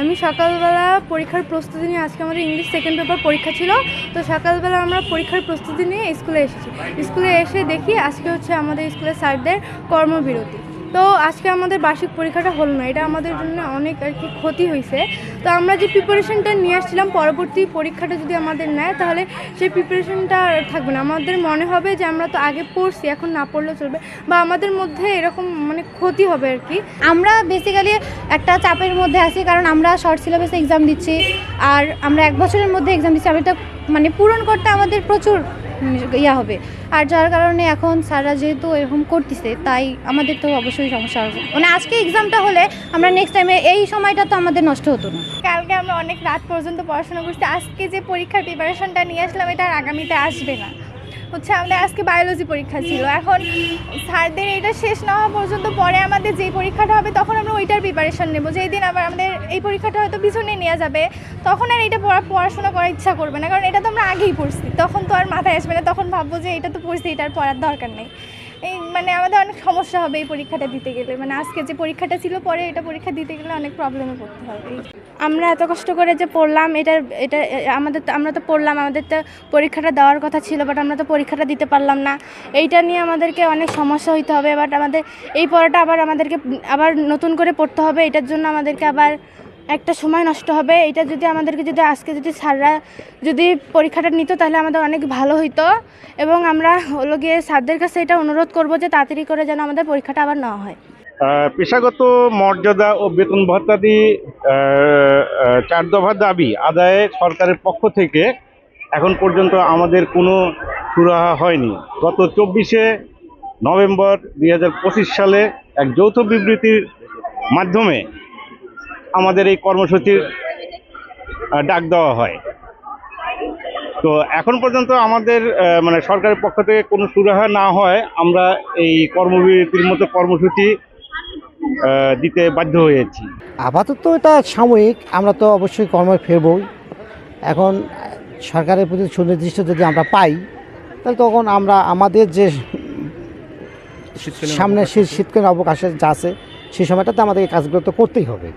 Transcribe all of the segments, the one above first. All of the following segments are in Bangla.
আমি সকালবেলা পরীক্ষার প্রস্তুতি নিয়ে আজকে আমাদের ইংলিশ সেকেন্ড পেপার পরীক্ষা ছিল। তো সকালবেলা আমরা পরীক্ষার প্রস্তুতি নিয়ে স্কুলে এসেছি। স্কুলে এসে দেখি আজকে হচ্ছে আমাদের স্কুলের স্যারদের কর্মবিরতি। তো আজকে আমাদের বার্ষিক পরীক্ষাটা হলো না, এটা আমাদের জন্য অনেক আর কি ক্ষতি হয়েছে। তো আমরা যে প্রিপারেশনটা নিয়ে আসছিলাম পরবর্তী পরীক্ষাটা যদি আমাদের নেয় তাহলে সেই প্রিপারেশনটা থাকবে না। আমাদের মনে হবে যে আমরা তো আগে পড়ছি, এখন না পড়লেও চলবে, বা আমাদের মধ্যে এরকম মানে ক্ষতি হবে আর কি। আমরা বেসিক্যালি একটা চাপের মধ্যে আছি, কারণ আমরা শর্ট সিলেবাসে এক্সাম দিচ্ছি, আর আমরা 1 বছরের মধ্যে এক্সাম দিচ্ছি। এটা মানে পূরণ করতে আমাদের প্রচুর হবে, আর যার কারণে এখন স্যাররা যেহেতু এরকম করতেছে তাই আমাদের তো অবশ্যই সমস্যা হবে। মানে আজকে এক্সামটা হলে আমরা নেক্সট টাইমে এই সময়টা তো আমাদের নষ্ট হতো না। কালকে আমরা অনেক রাত পর্যন্ত পড়াশোনা করছি। আজকে যে পরীক্ষার প্রিপারেশনটা নিয়ে আসলাম এটা আর আগামীতে আসবে না। আমাদের আজকে বায়োলজি পরীক্ষা ছিল, এখন স্যারদের এটা শেষ না হওয়া পর্যন্ত পরে আমাদের যেই পরীক্ষাটা হবে তখন আমরা ওইটার প্রিপারেশন নেব। যেই দিন আবার আমাদের এই পরীক্ষাটা হয়তো পিছনে নিয়ে যাবে, তখন আর এটা পড়াশোনা করার ইচ্ছা করবে না, কারণ এটা তো আমরা আগেই পড়ছি। তখন তো আর মাথায় আসবে না, তখন ভাববো যে এটা তো পড়ছি, এটার পড়ার দরকার নেই। এই মানে আমাদের অনেক সমস্যা হবে এই পরীক্ষাটা দিতে গেলে। মানে আজকে যে পরীক্ষাটা ছিল পরে এটা পরীক্ষা দিতে গেলে অনেক প্রবলেমে পড়তে হবে। আমরা এত কষ্ট করে যে পড়লাম, এটা আমরা তো পড়লাম, আমাদের তো পরীক্ষাটা দেওয়ার কথা ছিল, বাট আমরা তো পরীক্ষাটা দিতে পারলাম না। এইটা নিয়ে আমাদেরকে অনেক সমস্যা হইতে হবে। বাট আমাদের এই পড়াটা আমাদেরকে আবার নতুন করে পড়তে হবে। এটার জন্য আমাদেরকে আবার একটা সময় নষ্ট হবে। এটা যদি আজকে স্যাররা যদি পরীক্ষাটা নিত তাহলে আমাদের অনেক ভালো হইতো, এবং আমরা হলো গিয়ে স্যারদের কাছে এটা অনুরোধ করব যে তাড়াতাড়ি করে যেন আমাদের পরীক্ষাটা আবার নেওয়া হয়। পেশাগত মর্যাদা ও বেতন ভাতাদি 4 দফা দাবি আদায়ে সরকারের পক্ষ থেকে এখন পর্যন্ত আমাদের কোনো সুরাহা হয়নি। গত 24শে নভেম্বর 2025 সালে এক যৌথ বিবৃতির মাধ্যমে আমাদের এই কর্মসূচির ডাক দেওয়া হয়। তো এখন পর্যন্ত আমাদের মানে সরকারের পক্ষ থেকে কোনো সুরাহা না হয় আমরা এই কর্মবিরতির মতো কর্মসূচি দিতে বাধ্য হয়েছি। আপাতত এটা সাময়িক, আমরা তো অবশ্যই কর্মে ফিরবই। এখন সরকারের প্রতি সুনির্দিষ্ট যদি আমরা পাই তাহলে তখন আমরা আমাদের যে সামনে শীতকালীন অবকাশে যা আছে সেই সময়টাতে আমাদেরকে কাজগুলো তো করতেই হবে।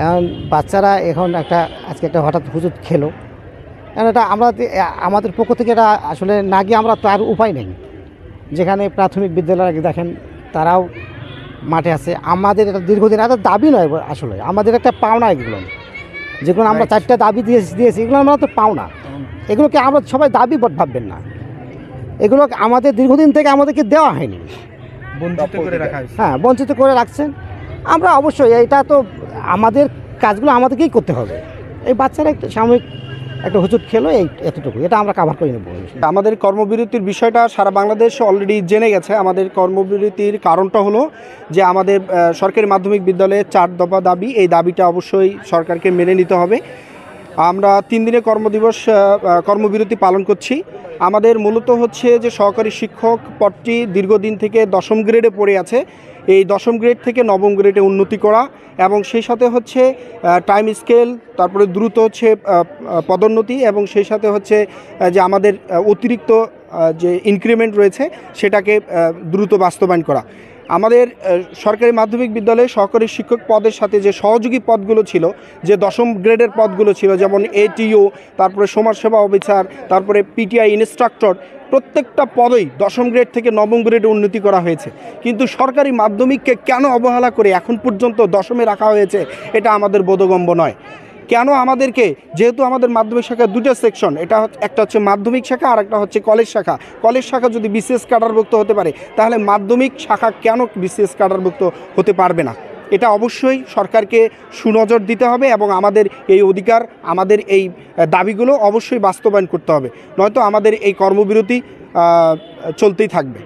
এখন বাচ্চারা এখন আজকে একটা হঠাৎ হুজুট খেলো, কারণ এটা আমাদের পক্ষ থেকে এটা আসলে না গিয়ে আমরা তার উপায় নেই। যেখানে প্রাথমিক বিদ্যালয়ে দেখেন তারাও মাঠে আছে। আমাদের এটা দীর্ঘদিন একটা দাবি নয়, আসলে আমাদের একটা পাওনা। এগুলো যেগুলো আমরা 4টা দাবি দিয়েছি এগুলো আমরা তো পাওনা। এগুলোকে আমরা সবাই দাবি ভাববেন না, এগুলো আমাদের দীর্ঘদিন থেকে আমাদেরকে দেওয়া হয়নি, বঞ্চিত করে রাখছেন। আমরা অবশ্যই এটা তো আমাদের কাজগুলো আমাদেরকেই করতে হবে। এই বাচ্চারা একটা সাময়িক একটা হুজুট খেলো, এতটুকু, এটা আমরা কাভার করে নেব। আমাদের কর্মবিরতির বিষয়টা সারা বাংলাদেশ অলরেডি জেনে গেছে। আমাদের কর্মবিরতির কারণটা হলো যে আমাদের সরকারি মাধ্যমিক বিদ্যালয়ে 4 দফা দাবি, এই দাবিটা অবশ্যই সরকারকে মেনে নিতে হবে। আমরা 3 দিনের কর্মবিরতি পালন করছি। আমাদের মূলত হচ্ছে যে সহকারী শিক্ষক পদটি দীর্ঘদিন থেকে 10ম গ্রেডে পড়ে আছে। এই 10ম গ্রেড থেকে 9ম গ্রেডে উন্নতি করা, এবং সেই সাথে হচ্ছে টাইম স্কেল, তারপরে দ্রুত হচ্ছে পদোন্নতি, এবং সেই সাথে হচ্ছে যে আমাদের অতিরিক্ত যে ইনক্রিমেন্ট রয়েছে সেটাকে দ্রুত বাস্তবায়ন করা। আমাদের সরকারি মাধ্যমিক বিদ্যালয়ে সহকারী শিক্ষক পদের সাথে যে সহযোগী পদগুলো ছিল, যে 10ম গ্রেডের পদগুলো ছিল, যেমন এটিও, তারপরে সমাজসেবা অফিসার, তারপরে পিটিআই ইনস্ট্রাক্টর, প্রত্যেকটা পদেই 10ম গ্রেড থেকে 9ম গ্রেডে উন্নতি করা হয়েছে। কিন্তু সরকারি মাধ্যমিককে কেন অবহেলা করে এখন পর্যন্ত 10মে রাখা হয়েছে এটা আমাদের বোধগম্য নয়। কেন আমাদেরকে, যেহেতু আমাদের মাধ্যমিক শাখার 2টা সেকশন, একটা হচ্ছে মাধ্যমিক শাখা আর একটা হচ্ছে কলেজ শাখা। কলেজ শাখা যদি বিসিএস ক্যাডারভুক্ত হতে পারে তাহলে মাধ্যমিক শাখা কেন বিসিএস ক্যাডারভুক্ত হতে পারবে না? এটা অবশ্যই সরকারকে সুনজর দিতে হবে, এবং আমাদের এই অধিকার, আমাদের এই দাবিগুলো অবশ্যই বাস্তবায়ন করতে হবে, নয়তো আমাদের এই কর্মবিরতি চলতেই থাকবে।